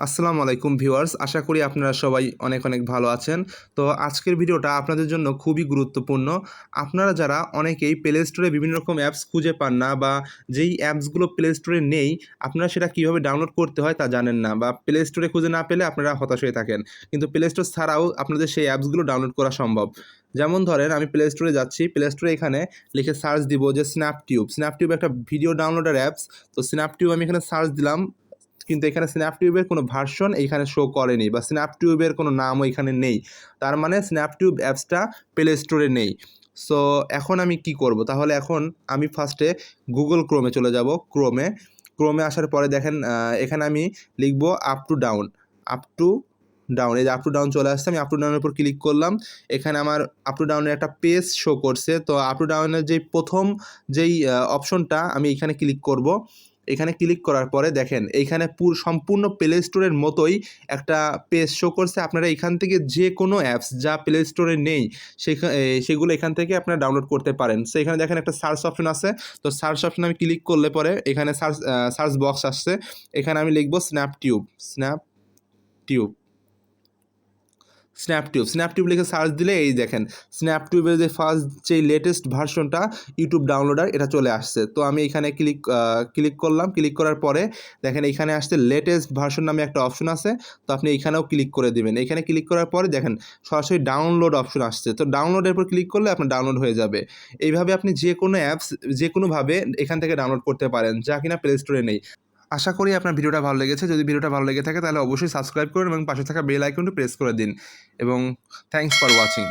আসসালামু আলাইকুম ভিউয়ার্স, আশা করি আপনারা সবাই অনেক অনেক ভালো আছেন। তো আজকের ভিডিওটা আপনাদের জন্য খুবই গুরুত্বপূর্ণ। আপনারা যারা অনেকেই প্লে স্টোরে বিভিন্ন রকম অ্যাপস খুঁজে পান না বা যেই অ্যাপসগুলো প্লে স্টোরে নেই, আপনারা সেটা কীভাবে ডাউনলোড করতে হয় তা জানেন না, বা প্লে স্টোরে খুঁজে না পেলে আপনারা হতাশ হয়ে থাকেন। কিন্তু প্লে স্টোর ছাড়াও আপনাদের সেই অ্যাপসগুলো ডাউনলোড করা সম্ভব। যেমন ধরেন, আমি প্লে স্টোরে যাচ্ছি, প্লে স্টোরে এখানে লিখে সার্চ দিব যে স্ন্যাপটিউব একটা ভিডিও ডাউনলোডার অ্যাপস। তো স্ন্যাপটিউব আমি এখানে সার্চ দিলাম, কিন্তু এখানে স্ন্যাপটিউবের কোনো ভার্সন এইখানে শো করেনি, বা স্ন্যাপটিউবের কোনো নামও এখানে নেই। তার মানে স্ন্যাপটিউব অ্যাপসটা প্লে স্টোরে নেই। সো এখন আমি কি করব? তাহলে এখন আমি ফার্স্টে গুগল ক্রোমে চলে যাব। ক্রোমে আসার পরে দেখেন এখানে আমি লিখব up to down. Up to down, এই যে আপ টু ডাউন চলে আসছে। আমি আপ টু ডাউনের উপর ক্লিক করলাম। এখানে আমার আপ টু ডাউনের একটা পেজ শো করছে। তো আপ টু ডাউনের যেই প্রথম যেই অপশনটা, আমি এখানে ক্লিক করব। এখানে ক্লিক করার পরে দেখেন এইখানে সম্পূর্ণ প্লে স্টোরের মতোই একটা পেজ শো করছে। আপনারা এখান থেকে যে কোনো অ্যাপস যা প্লে স্টোরে নেই সেগুলো এখান থেকে আপনারা ডাউনলোড করতে পারেন। সো এখানে দেখেন একটা সার্চ অপশন আছে। তো সার্চ অপশন আমি ক্লিক করলে পরে এখানে সার্চ বক্স আসছে। এখানে আমি লিখব স্ন্যাপটিউব স্ন্যাপটিউব লিখে সার্চ দিলে এই দেখেন স্ন্যাপটিউবের যে ফার্স্ট যে লেটেস্ট ভার্সনটা ইউটিউব ডাউনলোডার, এটা চলে আসছে। তো আমি এখানে ক্লিক করলাম। ক্লিক করার পরে দেখেন এখানে আসছে লেটেস্ট ভার্সন নামে একটা অপশন আছে। তো আপনি এখানেও ক্লিক করে দিবেন। এখানে ক্লিক করার পরে দেখেন সরাসরি ডাউনলোড অপশন আসছে। তো ডাউনলোডের উপর ক্লিক করলে আপনার ডাউনলোড হয়ে যাবে। এইভাবে আপনি যে কোনো অ্যাপস যে কোনোভাবে এখান থেকে ডাউনলোড করতে পারেন, যা কিনা প্লে স্টোরে নেই। আশা করি আপনার ভিডিওটা ভালো লেগেছে। যদি ভিডিওটা ভালো লেগে থাকে তাহলে অবশ্যই সাবস্ক্রাইব করুন এবং পাশে থাকা বেল আইকনটি প্রেস করে দিন। এবং থ্যাঙ্কস ফর ওয়াচিং।